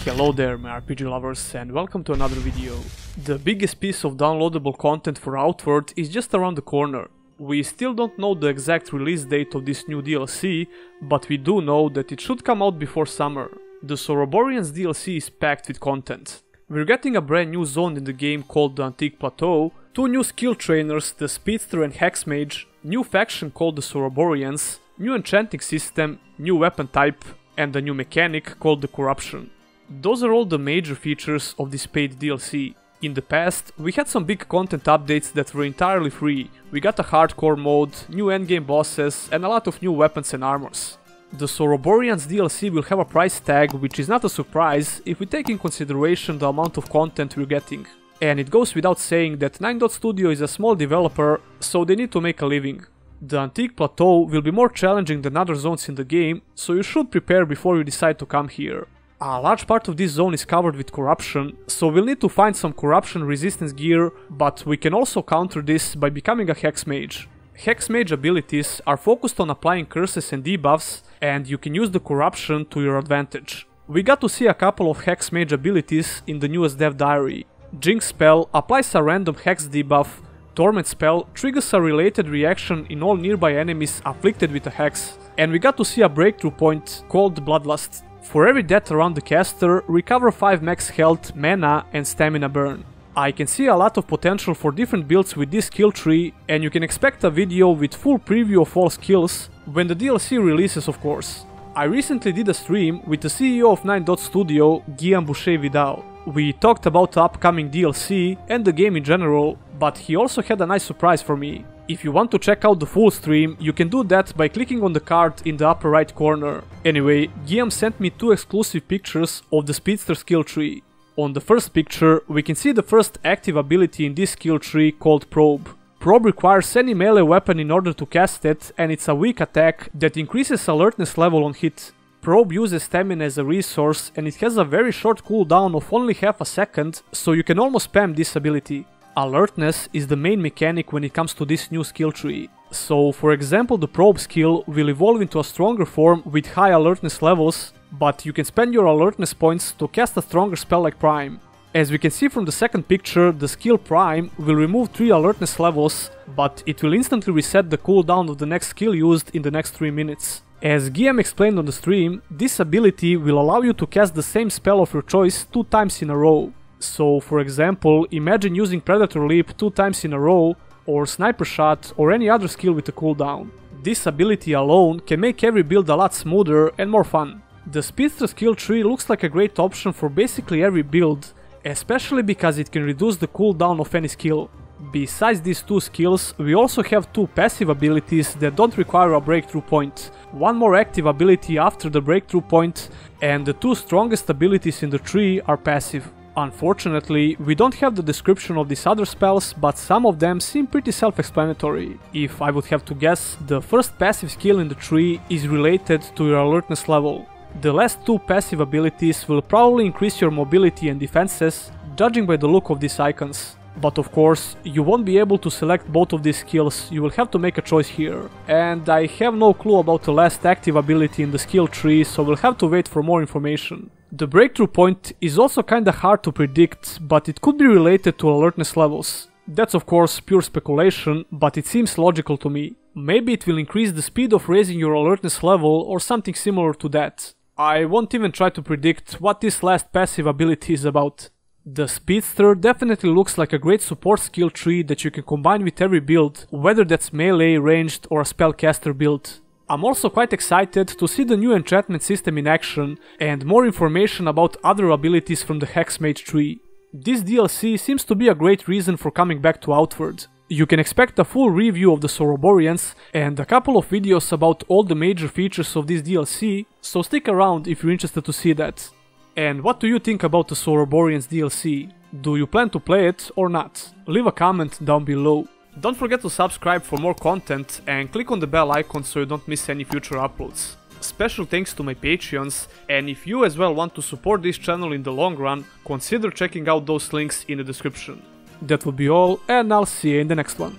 Hello there my RPG lovers and welcome to another video. The biggest piece of downloadable content for Outward is just around the corner. We still don't know the exact release date of this new DLC, but we do know that it should come out before summer. The Soroboreans DLC is packed with content. We're getting a brand new zone in the game called the Untitled Chapter, 2 new skill trainers, the Speedster and Hex Mage, new faction called the Soroboreans, new enchanting system, new weapon type, and a new mechanic called the Corruption. Those are all the major features of this paid DLC. In the past, we had some big content updates that were entirely free. We got a hardcore mode, new endgame bosses, and a lot of new weapons and armors. The Soroboreans DLC will have a price tag, which is not a surprise if we take in consideration the amount of content we're getting. And it goes without saying that 9 Studio is a small developer, so they need to make a living. The Antique Plateau will be more challenging than other zones in the game, so you should prepare before you decide to come here. A large part of this zone is covered with corruption, so we'll need to find some corruption resistance gear, but we can also counter this by becoming a Hex Mage. Hex Mage abilities are focused on applying curses and debuffs, and you can use the corruption to your advantage. We got to see a couple of Hex Mage abilities in the newest dev diary. Jinx spell applies a random hex debuff, Torment spell triggers a related reaction in all nearby enemies afflicted with a hex, and we got to see a breakthrough point called Bloodlust. For every death around the caster, recover 5 max health, mana and stamina burn. I can see a lot of potential for different builds with this skill tree, and you can expect a video with full preview of all skills when the DLC releases, of course. I recently did a stream with the CEO of 9 Studio, Guillaume Boucher-Vidal. We talked about the upcoming DLC and the game in general, but he also had a nice surprise for me. If you want to check out the full stream, you can do that by clicking on the card in the upper right corner. Anyway, Guillaume sent me 2 exclusive pictures of the Speedster skill tree. On the first picture, we can see the first active ability in this skill tree called Probe. Probe requires any melee weapon in order to cast it, and it's a weak attack that increases alertness level on hit. Probe uses stamina as a resource, and it has a very short cooldown of only half a second, so you can almost spam this ability. Alertness is the main mechanic when it comes to this new skill tree. So, for example, the Probe skill will evolve into a stronger form with high alertness levels, but you can spend your alertness points to cast a stronger spell like Prime. As we can see from the second picture, the skill Prime will remove 3 alertness levels, but it will instantly reset the cooldown of the next skill used in the next 3 minutes. As Guillaume explained on the stream, this ability will allow you to cast the same spell of your choice 2 times in a row. So, for example, imagine using Predator Leap 2 times in a row, or Sniper Shot, or any other skill with a cooldown. This ability alone can make every build a lot smoother and more fun. The Speedster skill tree looks like a great option for basically every build, especially because it can reduce the cooldown of any skill. Besides these 2 skills, we also have 2 passive abilities that don't require a breakthrough point, 1 more active ability after the breakthrough point, and the 2 strongest abilities in the tree are passive. Unfortunately, we don't have the description of these other spells, but some of them seem pretty self-explanatory. If I would have to guess, the first passive skill in the tree is related to your alertness level. The last 2 passive abilities will probably increase your mobility and defenses, judging by the look of these icons. But of course, you won't be able to select both of these skills, you will have to make a choice here. And I have no clue about the last active ability in the skill tree, so we'll have to wait for more information. The breakthrough point is also kinda hard to predict, but it could be related to alertness levels. That's of course pure speculation, but it seems logical to me. Maybe it will increase the speed of raising your alertness level or something similar to that. I won't even try to predict what this last passive ability is about. The Speedster definitely looks like a great support skill tree that you can combine with every build, whether that's melee, ranged or a spellcaster build. I'm also quite excited to see the new enchantment system in action and more information about other abilities from the Hex Mage tree. This DLC seems to be a great reason for coming back to Outward. You can expect a full review of the Soroboreans and a couple of videos about all the major features of this DLC, so stick around if you're interested to see that. And what do you think about the Soroboreans DLC? Do you plan to play it or not? Leave a comment down below. Don't forget to subscribe for more content and click on the bell icon so you don't miss any future uploads. Special thanks to my Patreons, and if you as well want to support this channel in the long run, consider checking out those links in the description. That will be all, and I'll see you in the next one.